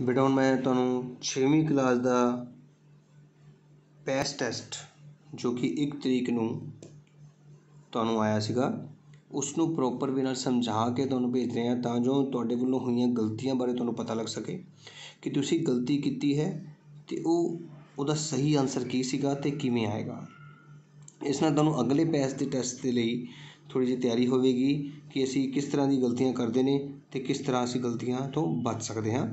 बेटा हुण मैं तुहानूं 6वीं क्लास का पैस टैसट जो कि 1 तरीक नूं तुहानूं आया सीगा उसनूं प्रॉपर वे नाल समझा के तुहानूं भेज रहे हैं तां जो तुहाडे वल्लों होईयां गलतियां बारे तुहानूं पता लग सके कि तुसीं गलती कीती है ते ਉਹਦਾ सही आंसर की सीगा ते किवें आएगा। इस नाल तुहानूं अगले पैस के टैसट के लिए थोड़ी जी तैयारी होवेगी कि असीं किस तरह की गलतियां करते हैं ते किस तरह असीं गलतियां तो बच सकते हाँ।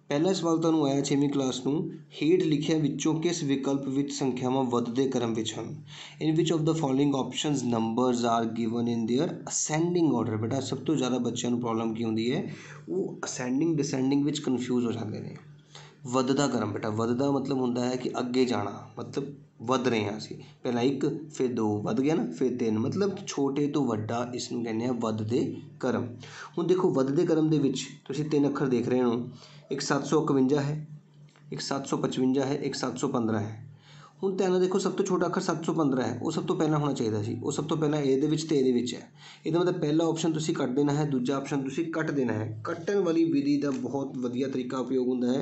पहला सवाल तुहानूं आया 6वीं क्लास नूं हेठ लिखिया विचों किस विकल्प विच संख्यावां वधदे क्रम विच हन। In which of the following options numbers are given in their ascending order. बेटा सब तो ज़्यादा बच्चों नूं प्रॉब्लम की होंदी है वो असेंडिंग डिसेंडिंग विच कन्फ्यूज हो जाते हैं। वधदा क्रम बेटा वधदा मतलब होंदा है कि अगे जाना मतलब वध रहे हैं असीं पहला 1 फिर 2 वध गया ना फिर 3 मतलब छोटे तो वड्डा इसनूं कहने हैं वधदे क्रम। हुण देखो वधदे क्रम दे विच तुसीं 3 अखर देख रहे हो एक 751 है एक 755 है एक 715 है। ਹੁਣ ਧਿਆਨ ਨਾਲ देखो सब तो छोटा अखर 715 है वो सब तो पहला होना चाहिए ਸੀ ਉਹ सब तो पहला ਇਹਦੇ ਵਿੱਚ ਤੇ ਇਹਦੇ ਵਿੱਚ ਹੈ। ਇਹਦਾ मतलब पहला ऑप्शन ਤੁਸੀਂ ਕੱਟ देना है दूजा ऑप्शन ਤੁਸੀਂ ਕੱਟ देना है। ਕੱਟਣ वाली विधि का बहुत ਵਧੀਆ तरीका उपयोग ਹੁੰਦਾ है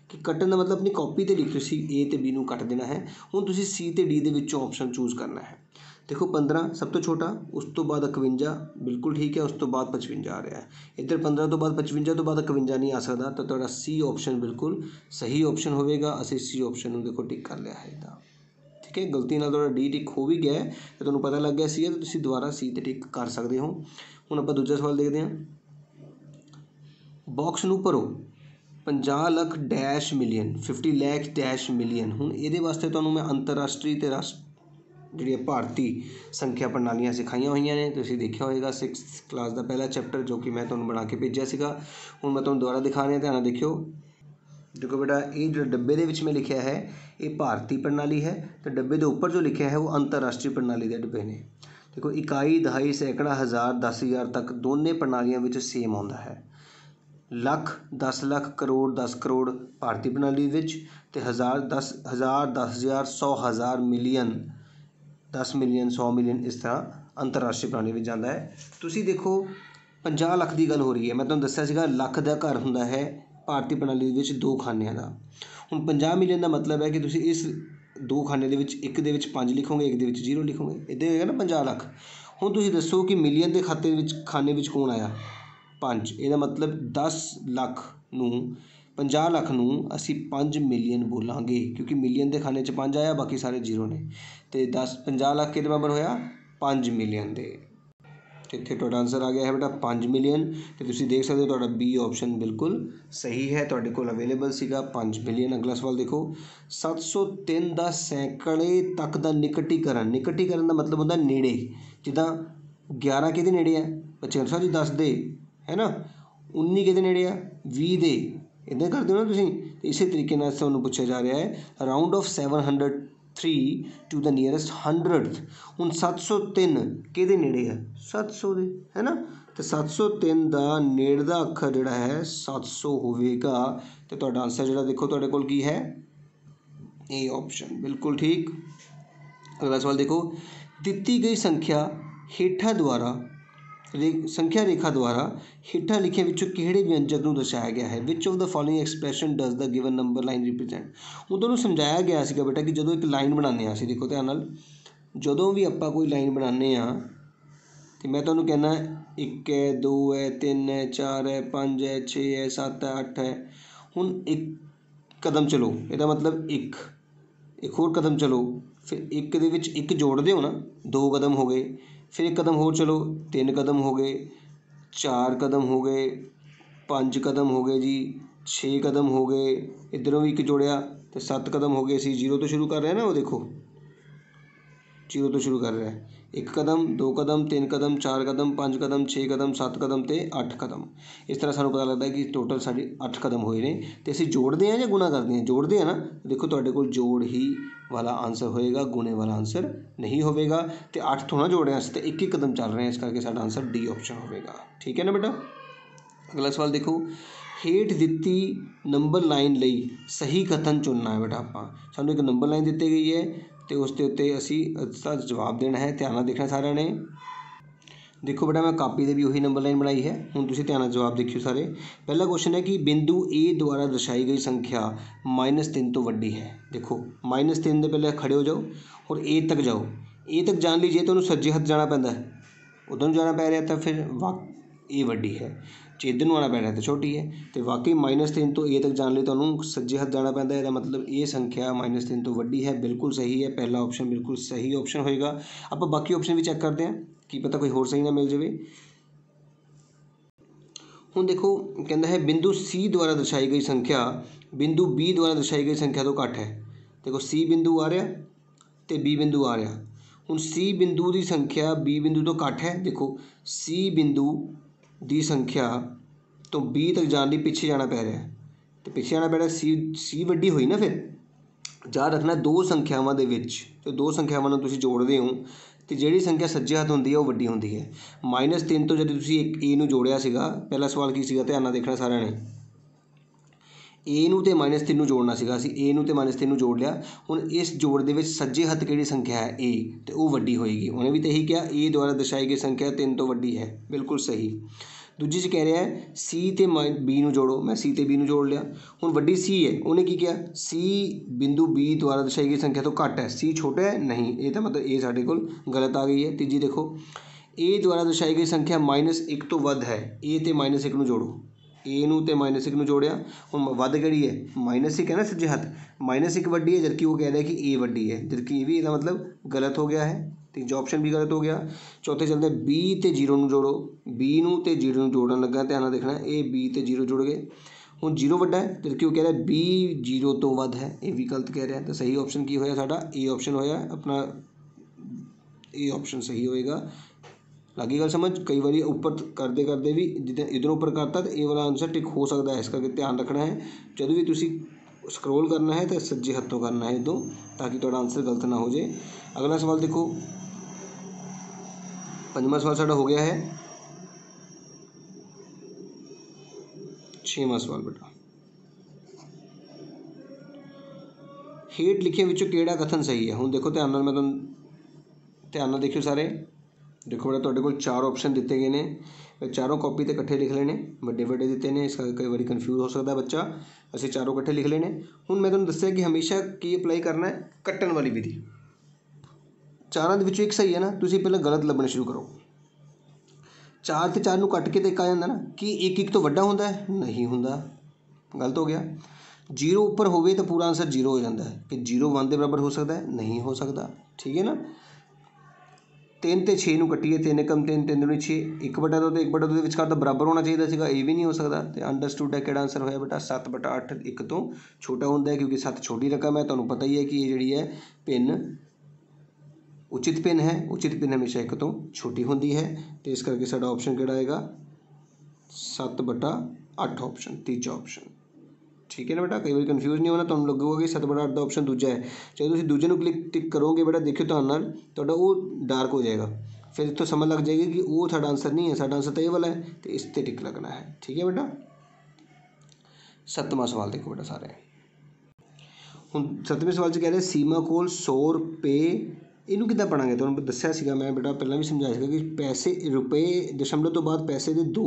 कि ਕੱਟਣ ਦਾ मतलब अपनी कॉपी ਤੇ लिख ਤੁਸੀਂ ए ਤੇ बी ਨੂੰ ਕੱਟ देना है। ਹੁਣ ਤੁਸੀਂ C ਤੇ D ਦੇ ਵਿੱਚੋਂ ऑप्शन चूज़ करना है। देखो 15 सब तो छोटा उस तो बाद 51 बिल्कुल ठीक है उस तो बाद 55 आ रहा है। इधर 15 तो बाद 55 तो बाद 51 नहीं आ सकता तो तुहाडा सी ऑप्शन बिल्कुल सही ऑप्शन होगा। असीं सी ऑप्शन नूं देखो टिक कर लिया है इदा ठीक है। गलती नाल तुहाडा डी टिक हो भी गया है तो तुहानूं पता लग गया सी है तो तुसीं दोबारा सी ते टिक कर सकते हो। हुण आपां दूजा सवाल देखते हैं। बॉक्स नूं भरो 50 lakh dash million 50 lakh dash million. हुण इहदे वास्ते तुहानूं मैं अंतरराष्ट्रीय ते राष्ट्र ਜਿਹੜੀਆਂ ਭਾਰਤੀ ਸੰਖਿਆ ਪ੍ਰਣਾਲੀਆਂ ਸਿਖਾਈਆਂ ਹੋਈਆਂ ਨੇ ਤੁਸੀਂ ਦੇਖਿਆ ਹੋਵੇਗਾ 6th ਕਲਾਸ ਦਾ ਪਹਿਲਾ ਚੈਪਟਰ ਜੋ ਕਿ ਮੈਂ ਤੁਹਾਨੂੰ ਬਣਾ ਕੇ ਭੇਜਿਆ ਸੀਗਾ। ਹੁਣ ਮੈਂ ਤੁਹਾਨੂੰ ਦੁਬਾਰਾ ਦਿਖਾ ਰਿਹਾ ਧਿਆਨ ਨਾਲ ਦੇਖਿਓ। देखो बेटा ये जो डब्बे ਦੇ ਵਿੱਚ मैं लिखिया है ये भारतीय प्रणाली है तो डब्बे के ऊपर जो लिखा है वो अंतरराष्ट्रीय प्रणाली के डब्बे ने। देखो इकाई दहाई सैकड़ा हज़ार 10,000 तक दोनों प्रणालियों में सेम आता है। ਲੱਖ 10 ਲੱਖ करोड़ 10 करोड़ भारतीय प्रणाली विच ते हज़ार 10,000 10,000 100,000 मिलियन 10 मिलियन 100 मिलियन इस तरह अंतरराष्ट्रीय प्रणाली में जाता है। तुसीं देखो 50 ਲੱਖ की गल हो रही है मैं तुहानूं दस्सिया सीगा ਲੱਖ का घर हुंदा है भारतीय प्रणाली विच 2 खानिਆਂ का। हुण 50 मिलियन का मतलब है कि तुसीं इस 2 खाने दे विच एक दे विच 5 लिखोगे एक दे विच 0 लिखोगे इदां होएगा ना 50 ਲੱਖ। हुण तुसीं दस्सो कि मिलियन के खाते विच खाने विच कौन आया 5 ਇਹਦਾ मतलब 10 ਲੱਖ ਨੂੰ 50 ਲੱਖ ਨੂੰ ਅਸੀਂ 5 मिलियन बोलांगे क्योंकि मिलियन के खाने 'ਚ 5 आया बाकी सारे 0 ने तो 50 ਲੱਖ के बराबर होया 5 मिलियन के। तो इत्थे तुहाडा आंसर आ गया है बेटा 5 मिलियन। तो तुसीं देख सकते हो तुहाडा बी ऑप्शन बिल्कुल सही है तुहाडे कोल अवेलेबल सीगा 5 मिलियन। अगला सवाल देखो 703 का सैकड़े तक का निकटीकरण। निकटीकरण का मतलब होंदा नेड़े जिद्दां 11 किहदे नेड़े है बच्चे दसो जी 10 दे है ना 19 किहदे नेड़े आ 20 दे इदां करदे हो ना तुसीं। इसे तरीके नाल तुहानूं पुछया जा रहा है round off 703 to the nearest 100th। हुण 703 किहदे नेड़े है 700 दे है ना तो 703 का नेड़दा अखर जिहड़ा है 700 होवेगा। तो तुहाडा आंसर जिहड़ा देखो तुहाडे कोल की है ए ऑप्शन बिल्कुल ठीक। अगला सवाल देखो दिती गई संख्या हेठा द्वारा संख्या रेखा द्वारा हेठा लिखे विचों किहड़े व्यंजक नूं दर्शाया गया है। विच of the following expression does the given number line represent. हुण तुहानूं समझाया गया सीगा बेटा कि जदों एक लाइन बनाने असीं देखो ध्यान नाल जदों भी आपां कोई लाइन बनाने तो मैं तुहानूं कहना 1 है 2 है 3 है 4 है 5 है 6 है 7 है 8 है। हुण एक कदम चलो ਇਹਦਾ मतलब एक होर कदम चलो फिर एक दे विच एक जोड़ते हो ना 2 कदम हो गए फिर एक कदम होर चलो 3 कदम हो गए 4 कदम हो गए 5 कदम हो गए जी 6 कदम हो गए इधरों भी एक जोड़िया तो 7 कदम हो गए। असीं 0 तो शुरू कर रहे हैं ना वो देखो 0 तो शुरू कर रहा है 1 कदम 2 कदम 3 कदम 4 कदम 5 कदम 6 कदम 7 कदम तो 8 कदम। इस तरह सानूं पता लगता है कि टोटल साढ़े 8 कदम होए ने तो असीं जोड़ते हैं या गुणा करते हैं जोड़ते हैं ना। देखो तुहाडे कोल जोड़ ही वाला आंसर होएगा गुणे वाला आंसर नहीं होगा। तो 8 थोड़ा जोड़ रहे हैं तो एक ही कदम चल रहे हैं इस करके साडा आंसर डी ऑप्शन होगा ठीक है ना बेटा। अगला सवाल देखो हेठ दिती नंबर लाइन लई सही कथन चुनना है बेटा। आपां सानूं एक नंबर लाइन दी गई है तो उसके उत्ते असीं इसका जवाब देना है ध्यान नाल देखना सारिਆਂ ने। देखो बेटा मैं कापी से भी उही नंबर लाइन बनाई है। हुण तुसीं ध्यान नाल जवाब देखियो सारे। पहला क्वेश्चन है कि बिंदु ए द्वारा दर्शाई गई संख्या -3 तो वड्डी है। देखो -3 ਦੇ पहले खड़े हो जाओ और ए तक जाओ। ए तक जाण लई जे तुहानूं सज्जे हत्थ जाना पैंदा है, उधर ਨੂੰ जाना पै ਰਿਹਾ ਤਾਂ फिर ए वड्डी है। जे इधर ਨੂੰ आना पै ਰਿਹਾ ਤਾਂ छोटी है। तो वाकई -3 ਤੋਂ ए तक जाने ਲਈ ਤੁਹਾਨੂੰ सज्जे हत्थ जाना पैंदा है। ਇਹਦਾ मतलब ਇਹ संख्या -3 ਤੋਂ ਵੱਡੀ है। बिल्कुल सही है, पहला ऑप्शन बिल्कुल सही ऑप्शन होएगा। ਆਪਾਂ बाकी ऑप्शन भी चेक करते हैं, की पता कोई होर सही ना मिल जाए। ਹੁਣ देखो कहता है बिंदु C द्वारा दर्शाई गई संख्या बिंदु B द्वारा दर्शाई गई संख्या तो घट है। देखो C बिंदु आ रहा तो B बिंदु आ रहा। ਹੁਣ C ਬਿੰਦੂ ਦੀ ਸੰਖਿਆ B ਬਿੰਦੂ ਤੋਂ ਘੱਟ ਹੈ। ਦੇਖੋ C ਬਿੰਦੂ ਦੀ ਸੰਖਿਆ ਤੋਂ B ਤੱਕ ਜਾਣ ਲਈ ਪਿੱਛੇ ਜਾਣਾ ਪੈ ਰਿਹਾ ਤੇ ਪਿੱਛੇ ਜਾਣਾ ਪੈ ਰਿਹਾ। C ਵੱਡੀ ਹੋਈ ਨਾ। ਫਿਰ ਯਾਦ ਰੱਖਣਾ ਦੋ ਸੰਖਿਆਵਾਂ ਦੇ ਵਿੱਚ ਤੇ ਦੋ ਸੰਖਿਆਵਾਂ ਨੂੰ ਤੁਸੀਂ ਜੋੜਦੇ ਹੋ ਤੇ ਜਿਹੜੀ ਸੰਖਿਆ ਸੱਜੇ ਹੱਥ ਹੁੰਦੀ ਹੈ ਉਹ ਵੱਡੀ ਹੁੰਦੀ ਹੈ। -3 ਤੋਂ ਜਦੋਂ ਤੁਸੀਂ ਇੱਕ A ਨੂੰ ਜੋੜਿਆ ਸੀਗਾ, ਪਹਿਲਾ ਸਵਾਲ ਕੀ ਸੀਗਾ ਧਿਆਨ ਨਾਲ ਦੇਖਣਾ ਸਾਰਿਆਂ ਨੇ। ए ਨੂੰ ਤੇ -3 ਨੂੰ ਜੋੜਨਾ ਸੀਗਾ। ਅਸੀਂ A ਨੂੰ ਤੇ -3 ਨੂੰ ਜੋੜ ਲਿਆ। ਹੁਣ ਇਸ ਜੋੜ ਦੇ ਵਿੱਚ ਸੱਜੇ ਹੱਥ ਕਿਹੜੀ ਸੰਖਿਆ ਹੈ A, ਤੇ ਉਹ ਵੱਡੀ ਹੋਏਗੀ। ਉਹਨੇ ਵੀ ਤਾਂ ਇਹੀ ਕਿਹਾ A ਦੁਆਰਾ ਦਰਸਾਈ ਗਈ ਸੰਖਿਆ 3 ਤੋਂ ਵੱਡੀ ਹੈ। ਬਿਲਕੁਲ ਸਹੀ। ਦੂਜੀ 'ਚ ਕਹਿ ਰਿਹਾ ਹੈ C ਤੇ B ਨੂੰ ਜੋੜੋ। ਮੈਂ C ਤੇ B ਨੂੰ ਜੋੜ ਲਿਆ। ਹੁਣ ਵੱਡੀ C ਹੈ, ਉਹਨੇ ਕੀ ਕਿਹਾ C ਬਿੰਦੂ B ਦੁਆਰਾ ਦਰਸਾਈ ਗਈ ਸੰਖਿਆ ਤੋਂ ਘੱਟ ਹੈ। C ਛੋਟਾ ਹੈ ਨਹੀਂ, ਇਹ ਤਾਂ ਮਤਲਬ ਇਹ ਸਾਡੇ ਕੋਲ ਗਲਤ ਆ ਗਈ ਹੈ। ਤੀਜੀ ਦੇਖੋ A ਦੁਆਰਾ ਦਰਸਾਈ ਗਈ ਸੰਖਿਆ -1 ਤੋਂ ਵੱਧ ਹੈ। A ਤੇ -1 ਨੂੰ ਜੋੜੋ। ए ਨੂੰ ਤੇ -1 ਨੂੰ ਜੋੜਿਆ। ਹੁਣ ਵੱਧ ਕਿਹੜੀ ਹੈ -1 ਹੈ ਨਾ ਸੱਜੇ ਹੱਥ। -1 ਵੱਡੀ ਹੈ ਜਦਕਿ ਉਹ ਕਹਿ ਰਿਹਾ ਕਿ A ਵੱਡੀ ਹੈ, ਜਦਕਿ ਇਹ ਵੀ ਇਹਦਾ ਮਤਲਬ ਗਲਤ ਹੋ ਗਿਆ ਹੈ। ਤੀਜਾ ਆਪਸ਼ਨ ਵੀ ਗਲਤ ਹੋ ਗਿਆ। ਚੌਥੇ ਚੱਲਦੇ B ਤੇ 0 ਨੂੰ ਜੋੜੋ। B ਨੂੰ ਤੇ 0 ਨੂੰ ਜੋੜਨ ਲੱਗਾ, ਧਿਆਨ ਨਾਲ ਦੇਖਣਾ। ਇਹ B ਤੇ 0 ਜੁੜ ਗਏ। ਹੁਣ 0 ਵੱਡਾ ਹੈ ਜਦਕਿ ਉਹ ਕਹਿ ਰਿਹਾ B 0 ਤੋਂ ਵੱਧ ਹੈ। ਇਹ ਵੀ ਗਲਤ ਕਹਿ ਰਿਹਾ। ਤਾਂ ਸਹੀ ਆਪਸ਼ਨ ਕੀ ਹੋਇਆ ਸਾਡਾ? A ਆਪਸ਼ਨ ਹੋਇਆ ਆਪਣਾ। ਇਹ ਆਪਸ਼ਨ ਸਹੀ ਹੋਏਗਾ। ਲੱਗੀ ਗੱਲ ਸਮਝ? ਕਈ ਵਾਰੀ ਉੱਪਰ ਕਰਦੇ ਕਰਦੇ ਵੀ ਜਿੱਦਾਂ ਇੱਧਰੋਂ ਉੱਪਰ ਕਰਤਾ ਤਾਂ ਇਹ ਵਾਲਾ ਆਨਸਰ ਟਿਕ ਹੋ ਸਕਦਾ ਹੈ। ਇਸ ਕਰਕੇ ਧਿਆਨ ਰੱਖਣਾ ਹੈ ਜਦੋਂ ਵੀ ਤੁਸੀਂ ਸਕਰੋਲ ਕਰਨਾ ਹੈ ਤਾਂ ਸੱਜੇ ਹੱਥੋਂ ਕਰਨਾ ਹੈ ਇੱਦੋਂ, ਤਾਂ ਕਿ ਤੁਹਾਡਾ ਆਨਸਰ ਗਲਤ ਨਾ ਹੋ ਜਾਏ। ਅਗਲਾ ਸਵਾਲ ਦੇਖੋ, ਪੰਜਵਾਂ ਸਵਾਲ ਸਾਡਾ ਹੋ ਗਿਆ ਹੈ। ਛੇਵਾਂ ਸਵਾਲ ਬੇਟਾ, ਹੇਠ ਲਿਖਿਆਂ ਵਿੱਚੋਂ ਕਿਹੜਾ ਕਥਨ ਸਹੀ ਹੈ? ਹੁਣ ਦੇਖੋ ਧਿਆਨ ਨਾਲ, ਮੈਂ ਤੁਹਾਨੂੰ ਧਿਆਨ ਨਾਲ ਦੇਖਿਓ ਸਾਰੇ। देखो बेटा ਤੁਹਾਡੇ ਕੋਲ ਚਾਰ ਆਪਸ਼ਨ ਦਿੱਤੇ ਗਏ ਨੇ। ਚਾरों ਕਾਪੀ ਤੇ ਇਕੱਠੇ ਲਿਖ ਲੈਣੇ। ਵੱਡੇ ਵੱਡੇ ਦਿੱਤੇ ਨੇ, ਇਸ ਕਰਕੇ ਕਈ ਵਾਰੀ ਕਨਫਿਊਜ਼ ਹੋ ਸਕਦਾ ਬੱਚਾ। ਅਸੀਂ ਚਾरों ਇਕੱਠੇ ਲਿਖ ਲੈਣੇ। ਹੁਣ ਮੈਂ ਤੁਹਾਨੂੰ ਦੱਸਿਆ ਕਿ ਹਮੇਸ਼ਾ ਕੀ ਅਪਲਾਈ ਕਰਨਾ ਹੈ? ਕੱਟਣ ਵਾਲੀ ਵਿਧੀ। ਚਾਰਾਂ ਦੇ ਵਿੱਚੋਂ ਇੱਕ ਸਹੀ ਹੈ ਨਾ, ਤੁਸੀਂ ਪਹਿਲਾਂ ਗਲਤ ਲੱਭਣਾ ਸ਼ੁਰੂ ਕਰੋ। 4 ਤੇ 4 ਨੂੰ ਕੱਟ ਕੇ ਤਾਂ ਇੱਕ ਆ ਜਾਂਦਾ ਨਾ। ਕੀ 1 ਤੋਂ ਵੱਡਾ ਹੁੰਦਾ ਹੈ? ਨਹੀਂ ਹੁੰਦਾ, ਗਲਤ ਹੋ ਗਿਆ। 0 ਉੱਪਰ ਹੋਵੇ ਤਾਂ ਪੂਰਾ ਆਨਸਰ 0 ਹੋ ਜਾਂਦਾ ਹੈ। ਕਿ 0 1 ਦੇ ਬਰਾਬਰ ਹੋ ਸਕਦਾ ਹੈ? ਨਹੀਂ ਹੋ ਸਕਦਾ। ਠੀਕ ਹੈ ਨਾ। 3 ਤੇ 6 ਨੂੰ ਕੱਟੀਏ, 3 × 3 3 × 6, 1/2 ਤੇ 1/2 ਦੇ ਵਿਚਕਾਰ ਤਾਂ ਬਰਾਬਰ ਹੋਣਾ ਚਾਹੀਦਾ ਸੀਗਾ। ਇਹ ਵੀ ਨਹੀਂ ਹੋ ਸਕਦਾ। ਤੇ ਅੰਡਰਸਟੂਡ ਹੈ ਕਿਹੜਾ ਆਨਸਰ ਹੋਇਆ ਬੇਟਾ? 7/8 1 ਤੋਂ ਛੋਟਾ ਹੁੰਦਾ ਹੈ, ਕਿਉਂਕਿ 7 ਛੋਟੀ ਰਕਮ ਹੈ। ਤੁਹਾਨੂੰ ਪਤਾ ਹੀ ਹੈ ਕਿ ਇਹ ਜਿਹੜੀ ਹੈ ਭਿੰਨ ਉਚਿਤ ਭਿੰਨ ਹੈ। ਉਚਿਤ ਭਿੰਨ ਹਮੇਸ਼ਾ 1 ਤੋਂ ਛੋਟੀ ਹੁੰਦੀ ਹੈ। ਅਤੇ ਇਸ ਕਰਕੇ ਸਾਡਾ ਆਪਸ਼ਨ ਕਿਹੜਾ ਆਏਗਾ? 7/8 ਆਪਸ਼ਨ, ਤੀਜਾ ਆਪਸ਼ਨ। ਠੀਕ ਹੈ ਨਾ ਬੇਟਾ। ਕਈ ਵਾਰੀ ਕਨਫਿਊਜ਼ ਨਹੀਂ ਹੋਣਾ। ਤੁਹਾਨੂੰ ਲੱਗੂਗਾ ਕਿ 7/8 ਦਾ ਆਪਸ਼ਨ ਦੂਜਾ ਹੈ। ਜਦੋਂ ਤੁਸੀਂ ਦੂਜੇ ਨੂੰ ਟਿਕ ਕਰੋਗੇ ਬੇਟਾ, ਦੇਖਿਓ ਧਿਆਨ ਨਾਲ, ਤੁਹਾਡਾ ਉਹ ਡਾਰਕ ਹੋ ਜਾਏਗਾ। ਫਿਰ ਇੱਥੋਂ ਸਮਝ ਲੱਗ ਜਾਏਗੀ ਕਿ ਉਹ ਸਾਡਾ ਆਨਸਰ ਨਹੀਂ ਹੈ, ਸਾਡਾ ਆਨਸਰ ਤਾਂ ਇਹ ਵਾਲਾ ਹੈ, ਅਤੇ ਇਸ 'ਤੇ ਟਿਕ ਲੱਗਣਾ ਹੈ। ਠੀਕ ਹੈ ਬੇਟਾ। 7ਵਾਂ ਸਵਾਲ ਦੇਖੋ ਬੇਟਾ ਸਾਰੇ। ਹੁਣ 7ਵੇਂ ਸਵਾਲ 'ਚ ਕਹਿ ਰਹੇ ਸੀਮਾ ਕੋਲ 100 ਰੁਪਏ। ਇਹਨੂੰ ਕਿੱਦਾਂ ਪੜ੍ਹਾਂਗੇ? ਤੁਹਾਨੂੰ ਦੱਸਿਆ ਸੀਗਾ ਮੈਂ ਬੇਟਾ, ਪਹਿਲਾਂ ਵੀ ਸਮਝਾਇਆ ਸੀਗਾ ਕਿ ਪੈਸੇ ਰੁਪਏ ਦਸ਼ਮਲਵ ਤੋਂ ਬਾਅਦ ਪੈਸੇ ਦੇ 2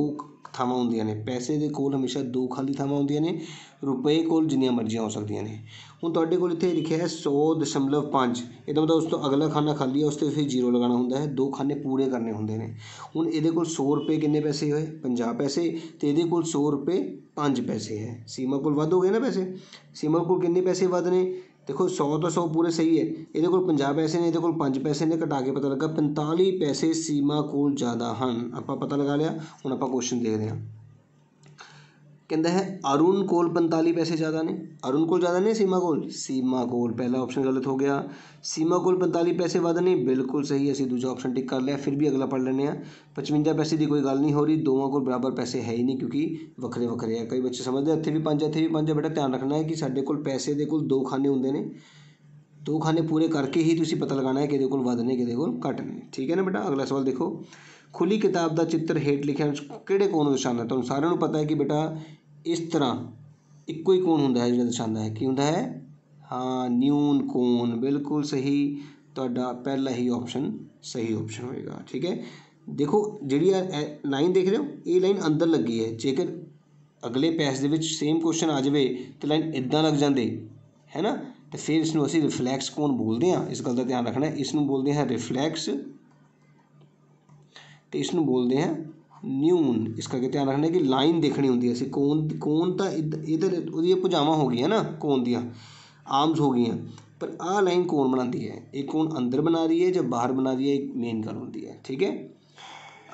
ਥਾਵਾਂ ਹੁੰਦੀਆਂ ਨੇ। ਪੈਸੇ ਦੇ ਕੋਲ ਹਮੇਸ਼ਾ 2 ਖਾਲੀ ਥਾਵਾਂ ਹੁੰਦੀਆਂ ਨੇ। ਰੁਪਏ ਕੋਲ ਜਿੰਨੀਆਂ ਮਰਜ਼ੀਆਂ ਹੋ ਸਕਦੀਆਂ ਨੇ। ਹੁਣ ਤੁਹਾਡੇ ਕੋਲ ਇੱਥੇ ਲਿਖਿਆ ਹੈ 100.5। ਇਹਦਾ ਮਤਲਬ ਉਸ ਤੋਂ ਅਗਲਾ ਖਾਨਾ ਖਾਲੀ ਹੈ, ਉਸ 'ਤੇ ਤੁਸੀਂ 0 ਲਗਾਉਣਾ ਹੁੰਦਾ ਹੈ। 2 ਖਾਨੇ ਪੂਰੇ ਕਰਨੇ ਹੁੰਦੇ ਨੇ। ਹੁਣ ਇਹਦੇ ਕੋਲ 100 ਰੁਪਏ ਕਿੰਨੇ ਪੈਸੇ ਹੋਏ? 50 ਪੈਸੇ। ਅਤੇ ਇਹਦੇ ਕੋਲ 100 ਰੁਪਏ 5 ਪੈਸੇ ਹੈ। ਸੀਮਾ ਕੋਲ ਵੱਧ ਹੋ ਗਏ ਨਾ ਪੈਸੇ। ਸੀਮਾ ਕੋਲ ਕਿੰਨੇ ਪੈਸੇ ਵੱਧ ਨੇ? ਦੇਖੋ 100 ਤੋਂ 100 ਪੂਰੇ ਸਹੀ ਹੈ। ਇਹਦੇ ਕੋਲ 50 ਪੈਸੇ ਨੇ, ਇਹਦੇ ਕੋਲ 5 ਪੈਸੇ ਨੇ। ਘਟਾ ਕੇ ਪਤਾ ਲੱਗਾ 45 ਪੈਸੇ ਸੀਮਾ ਕੋਲ ਜ਼ਿਆਦਾ ਹਨ। ਆਪਾਂ ਪਤਾ ਲਗਾ ਲਿਆ। ਹੁਣ ਆਪਾਂ ਕੁਐਸਚਨ ਦੇਖਦੇ ਹਾਂ। ਕਹਿੰਦਾ ਹੈ ਅਰੁਣ ਕੋਲ 45 ਪੈਸੇ ਜ਼ਿਆਦਾ ਨੇ। ਅਰੁਣ ਕੋਲ ਜ਼ਿਆਦਾ ਨੇ ਸੀਮਾ ਕੋਲ? ਸੀਮਾ ਕੋਲ, ਪਹਿਲਾ ਆਪਸ਼ਨ ਗਲਤ ਹੋ ਗਿਆ। ਸੀਮਾ ਕੋਲ 45 ਪੈਸੇ ਵੱਧ ਨੇ, ਬਿਲਕੁਲ ਸਹੀ। ਅਸੀਂ ਦੂਜਾ ਆਪਸ਼ਨ ਟਿਕ ਕਰ ਲਿਆ। ਫਿਰ ਵੀ ਅਗਲਾ ਪੜ੍ਹ ਲੈਂਦੇ ਹਾਂ। 55 ਪੈਸੇ ਦੀ ਕੋਈ ਗੱਲ ਨਹੀਂ ਹੋ ਰਹੀ। ਦੋਵਾਂ ਕੋਲ ਬਰਾਬਰ ਪੈਸੇ ਹੈ ਹੀ ਨਹੀਂ, ਕਿਉਂਕਿ ਵੱਖਰੇ ਵੱਖਰੇ ਆ। ਕਈ ਬੱਚੇ ਸਮਝਦੇ ਇੱਥੇ ਵੀ 5 ਇੱਥੇ ਵੀ 5 ਹੈ। ਬੇਟਾ ਧਿਆਨ ਰੱਖਣਾ ਹੈ ਕਿ ਸਾਡੇ ਕੋਲ ਪੈਸੇ ਦੇ ਕੋਲ 2 ਖਾਨੇ ਹੁੰਦੇ ਨੇ। 2 ਖਾਨੇ ਪੂਰੇ ਕਰਕੇ ਹੀ ਤੁਸੀਂ ਪਤਾ ਲਗਾਉਣਾ ਹੈ ਕਿਹਦੇ ਕੋਲ ਵੱਧ ਨੇ ਕਿਹਦੇ ਕੋਲ ਘੱਟ ਨੇ। ਠੀਕ ਹੈ ਨਾ ਬੇਟਾ। ਅਗਲਾ ਸਵਾਲ ਦੇਖੋ, ਖੁੱਲੀ ਕਿਤਾਬ ਦਾ ਚਿੱਤਰ ਹੇਠ ਲਿਖਿਆ ਕਿਹੜੇ ਕੋਣ ਨੂੰ ਦਰਸਾਉਂਦਾ? ਤੁਹਾਨੂੰ ਸਾਰਿਆਂ ਨੂੰ ਪਤਾ ਹੈ ਕਿ ਬੇਟਾ ਇਸ ਤਰ੍ਹਾਂ ਇੱਕੋ ਹੀ ਕੋਣ ਹੁੰਦਾ ਹੈ ਜਿਹੜਾ ਦਰਸਾਉਂਦਾ ਹੈ। ਕੀ ਹੁੰਦਾ ਹੈ? ਹਾਂ, ਨਿਊਨ ਕੋਣ। ਬਿਲਕੁਲ ਸਹੀ। ਤੁਹਾਡਾ ਪਹਿਲਾ ਹੀ ਆਪਸ਼ਨ ਸਹੀ ਆਪਸ਼ਨ ਹੋਏਗਾ। ਠੀਕ ਹੈ। देखो ਜਿਹੜੀ ਲਾਈਨ ਦੇਖ ਰਹੇ ਹੋ, ਇਹ ਲਾਈਨ ਅੰਦਰ ਲੱਗੀ ਹੈ। ਜੇਕਰ ਅਗਲੇ ਪੈਜ ਦੇ ਵਿੱਚ ਸੇਮ ਕੁਐਸਚਨ ਆ ਜਾਵੇ ਤਾਂ ਲਾਈਨ ਇੱਦਾਂ ਲੱਗ ਜਾਂਦੇ ਹੈ ਨਾ, ਅਤੇ ਫਿਰ ਇਸ ਨੂੰ ਅਸੀਂ ਰਿਫਲੈਕਸ ਕੋਣ ਬੋਲਦੇ ਹਾਂ। ਇਸ ਗੱਲ ਦਾ ਧਿਆਨ ਰੱਖਣਾ, ਇਸ ਨੂੰ ਬੋਲਦੇ ਹਾਂ ਰਿਫਲੈਕਸ ਅਤੇ ਇਸ ਨੂੰ ਬੋਲਦੇ ਹਾਂ ਨਿਊਨ। ਇਸ ਕਰਕੇ ਧਿਆਨ ਰੱਖਣਾ ਕਿ ਲਾਈਨ ਦੇਖਣੀ ਹੁੰਦੀ ਹੈ ਅਸੀਂ। ਕੋਣ ਤਾਂ ਇੱਧਰ ਉਹਦੀਆਂ ਭੁਜਾਵਾਂ ਹੋ ਗਈਆਂ ਨਾ, ਕੋਣ ਦੀਆਂ ਆਰਮਸ ਹੋ ਗਈਆਂ, ਪਰ ਆਹ ਲਾਈਨ ਕੌਣ ਬਣਾਉਂਦੀ ਹੈ? ਇਹ ਕੌਣ ਅੰਦਰ ਬਣਾ ਰਹੀ ਹੈ ਜਾਂ ਬਾਹਰ ਬਣਾ ਰਹੀ ਹੈ, ਇਹ ਮੇਨ ਗੱਲ ਹੁੰਦੀ ਹੈ। ਠੀਕ ਹੈ।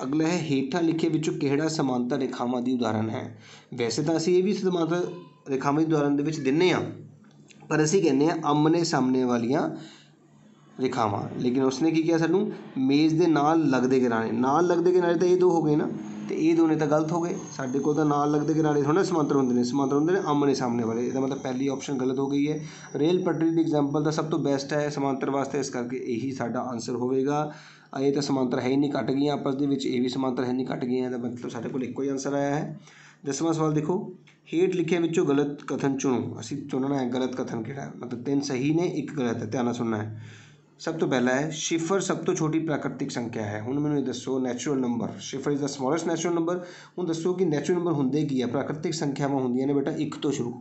ਅਗਲਾ ਹੈ ਹੇਠਾਂ ਲਿਖੇ ਵਿੱਚੋਂ ਕਿਹੜਾ ਸਮਾਂਤਰ ਰੇਖਾਵਾਂ ਦੀ ਉਦਾਹਰਨ ਹੈ? ਵੈਸੇ ਤਾਂ ਅਸੀਂ ਇਹ ਵੀ ਸਮਾਂਤਰ ਰੇਖਾਵਾਂ ਦੀ ਉਦਾਹਰਨ ਦੇ ਵਿੱਚ ਦਿੰਦੇ ਹਾਂ, ਪਰ ਅਸੀਂ ਕਹਿੰਦੇ ਹਾਂ ਆਮਣੇ ਸਾਹਮਣੇ ਵਾਲੀਆਂ ਰੇਖਾਵਾਂ। ਲੇਕਿਨ ਉਸਨੇ ਕੀ ਕਿਹਾ ਸਾਨੂੰ? ਮੇਜ਼ ਦੇ ਨਾਲ ਲੱਗਦੇ ਕਿਨਾਰੇ। ਨਾਲ ਲੱਗਦੇ ਕਿਨਾਰੇ ਤਾਂ ਇਹ ਦੋ ਹੋ ਗਏ ਨਾ, ਅਤੇ ਇਹ ਦੋਨੇ ਤਾਂ ਗਲਤ ਹੋ ਗਏ। ਸਾਡੇ ਕੋਲ ਤਾਂ ਨਾਲ ਲੱਗਦੇ ਕਿਨਾਰੇ ਥੋੜ੍ਹਾ ਸਮਾਂਤਰ ਹੁੰਦੇ ਨੇ, ਸਮਾਂਤਰ ਹੁੰਦੇ ਨੇ ਆਮਣੇ ਸਾਹਮਣੇ ਵਾਲੇ। ਇਹਦਾ ਮਤਲਬ ਪਹਿਲੀ ਆਪਸ਼ਨ ਗਲਤ ਹੋ ਗਈ ਹੈ। ਰੇਲ ਪਟੜੀ ਦੀ ਐਗਜ਼ਾਮਪਲ ਤਾਂ ਸਭ ਤੋਂ ਬੈਸਟ ਹੈ ਸਮਾਂਤਰ ਵਾਸਤੇ, ਇਸ ਕਰਕੇ ਇਹੀ ਸਾਡਾ ਆਨਸਰ ਹੋਵੇਗਾ। ਇਹ ਤਾਂ ਸਮਾਂਤਰ ਹੈ ਹੀ ਨਹੀਂ, ਕੱਟ ਗਈਆਂ ਆਪਸ ਦੇ ਵਿੱਚ, ਇਹ ਵੀ ਸਮਾਂਤਰ ਹੈ ਨਹੀਂ, ਕੱਟ ਗਈਆਂ। ਇਹਦਾ ਮਤਲਬ ਸਾਡੇ ਕੋਲ ਇੱਕੋ ਹੀ ਆਨਸਰ ਆਇਆ ਹੈ। 10ਵਾਂ ਸਵਾਲ ਦੇਖੋ, ਹੇਠ ਲਿਖਿਆਂ ਵਿੱਚੋਂ ਗਲਤ ਕਥਨ ਚੁਣੋ। ਅਸੀਂ ਚੁਣਨਾ ਹੈ ਗਲਤ ਕਥਨ ਕਿਹੜਾ ਹੈ, ਮਤਲਬ 3 ਸਹੀ ਨੇ, 1 ਗਲਤ ਹੈ। ਧਿਆਨ ਨਾਲ ਸੁਣਨਾ ਹੈ। ਸਭ ਤੋਂ ਪਹਿਲਾ ਹੈ ਸਿਫਰ ਸਭ ਤੋਂ ਛੋਟੀ ਪ੍ਰਾਕ੍ਰਿਤਿਕ ਸੰਖਿਆ ਹੈ। ਹੁਣ ਮੈਨੂੰ ਇਹ ਦੱਸੋ, ਨੈਚੁਰਲ ਨੰਬਰ, ਸਿਫਰ is the smallest natural number. ਹੁਣ ਦੱਸੋ ਕਿ ਨੈਚੁਰਲ ਨੰਬਰ ਹੁੰਦੇ ਕੀ ਹੈ? ਪ੍ਰਾਕ੍ਰਿਤਿਕ ਸੰਖਿਆਵਾਂ ਹੁੰਦੀਆਂ ਨੇ ਬੇਟਾ 1 ਤੋਂ ਸ਼ੁਰੂ।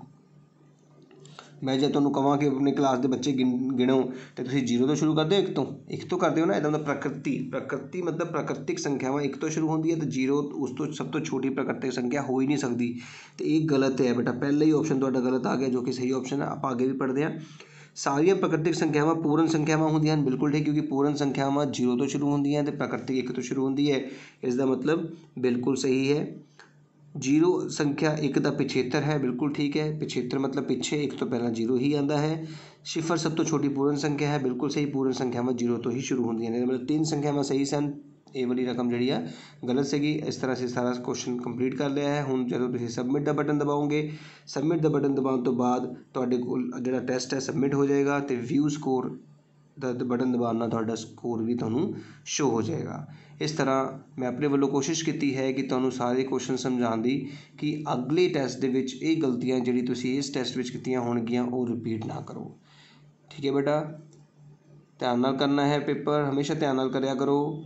ਮੈਂ ਜੇ ਤੁਹਾਨੂੰ ਕਹਾਂ ਕਿ ਆਪਣੀ ਕਲਾਸ ਦੇ ਬੱਚੇ ਗਿਣੋ, ਅਤੇ ਤੁਸੀਂ 0 ਤੋਂ ਸ਼ੁਰੂ ਕਰਦੇ ਹੋ, 1 ਤੋਂ ਕਰਦੇ ਹੋ ਨਾ। ਇਹਦਾ ਮਤਲਬ ਪ੍ਰਕਿਰਤੀ ਮਤਲਬ ਪ੍ਰਾਕ੍ਰਿਤਿਕ ਸੰਖਿਆਵਾਂ 1 ਤੋਂ ਸ਼ੁਰੂ ਹੁੰਦੀ ਹੈ, ਅਤੇ 0 ਉਸ ਤੋਂ ਸਭ ਤੋਂ ਛੋਟੀ ਪ੍ਰਾਕ੍ਰਿਤਿਕ ਸੰਖਿਆ ਹੋ ਹੀ ਨਹੀਂ ਸਕਦੀ। ਅਤੇ ਇਹ ਗਲਤ ਹੈ ਬੇਟਾ, ਪਹਿਲਾ ਹੀ ਆਪਸ਼ਨ ਤੁਹਾਡਾ ਗਲਤ ਆ ਗਿਆ, ਜੋ ਕਿ ਸਹੀ ਆਪਸ਼ਨ ਹੈ। ਆਪਾਂ ਅੱਗੇ ਵੀ ਪੜ੍ਹਦੇ ਹਾਂ। ਸਾਰੀਆਂ ਪ੍ਰਾਕ੍ਰਿਤਿਕ ਸੰਖਿਆਵਾਂ ਪੂਰਨ ਸੰਖਿਆਵਾਂ ਹੁੰਦੀਆਂ ਹਨ। ਬਿਲਕੁਲ ਠੀਕ, ਕਿਉਂਕਿ ਪੂਰਨ ਸੰਖਿਆਵਾਂ 0 ਤੋਂ ਸ਼ੁਰੂ ਹੁੰਦੀਆਂ ਅਤੇ ਪ੍ਰਾਕ੍ਰਿਤਿਕ 1 ਤੋਂ ਸ਼ੁਰੂ ਹੁੰਦੀ ਹੈ। ਇਸ ਦਾ ਮਤਲਬ ਬਿਲਕੁਲ ਸਹੀ ਹੈ। 0 ਸੰਖਿਆ 1 ਦਾ ਪਿਛੇਤਰ ਹੈ, ਬਿਲਕੁਲ ਠੀਕ ਹੈ। ਪਿਛੇਤਰ ਮਤਲਬ ਪਿੱਛੇ, 1 ਤੋਂ ਪਹਿਲਾਂ 0 ਹੀ ਆਉਂਦਾ ਹੈ। ਸਿਫਰ ਸਭ ਤੋਂ ਛੋਟੀ ਪੂਰਨ ਸੰਖਿਆ ਹੈ, ਬਿਲਕੁਲ ਸਹੀ। ਪੂਰਨ ਸੰਖਿਆਵਾਂ 0 ਤੋਂ ਹੀ ਸ਼ੁਰੂ ਹੁੰਦੀਆਂ ਨੇ, ਮਤਲਬ 3 ਸੰਖਿਆਵਾਂ ਸਹੀ ਸਨ, ਇਹ ਵਾਲੀ ਰਕਮ ਜਿਹੜੀ ਆ ਗਲਤ ਸੀਗੀ। ਇਸ ਤਰ੍ਹਾਂ ਅਸੀਂ ਸਾਰਾ ਕੁਐਸਚਨ ਕੰਪਲੀਟ ਕਰ ਲਿਆ ਹੈ। ਹੁਣ ਜਦੋਂ ਤੁਸੀਂ ਸਬਮਿਟ ਦਾ ਬਟਨ ਦਬਾਓਗੇ, ਸਬਮਿਟ ਦਾ ਬਟਨ ਦਬਾਉਣ ਤੋਂ ਬਾਅਦ ਤੁਹਾਡੇ ਕੋਲ ਜਿਹੜਾ ਟੈਸਟ ਹੈ ਸਬਮਿਟ ਹੋ ਜਾਏਗਾ, ਅਤੇ ਵਿਊ ਸਕੋਰ ਦਾ ਬਟਨ ਦਬਾਉਣ ਨਾਲ ਤੁਹਾਡਾ ਸਕੋਰ ਵੀ ਤੁਹਾਨੂੰ ਸ਼ੋ ਹੋ ਜਾਏਗਾ। ਇਸ ਤਰ੍ਹਾਂ ਮੈਂ ਆਪਣੇ ਵੱਲੋਂ ਕੋਸ਼ਿਸ਼ ਕੀਤੀ ਹੈ ਕਿ ਤੁਹਾਨੂੰ ਸਾਰੇ ਕੁਐਸਚਨ ਸਮਝਾਉਣ ਦੀ, ਕਿ ਅਗਲੇ ਟੈਸਟ ਦੇ ਵਿੱਚ ਇਹ ਗਲਤੀਆਂ ਜਿਹੜੀ ਤੁਸੀਂ ਇਸ ਟੈਸਟ ਵਿੱਚ ਕੀਤੀਆਂ ਹੋਣਗੀਆਂ ਉਹ ਰਿਪੀਟ ਨਾ ਕਰੋ। ਠੀਕ ਹੈ ਬੇਟਾ, ਧਿਆਨ ਨਾਲ ਕਰਨਾ ਹੈ ਪੇਪਰ, ਹਮੇਸ਼ਾ ਧਿਆਨ ਨਾਲ ਕਰਿਆ ਕਰੋ।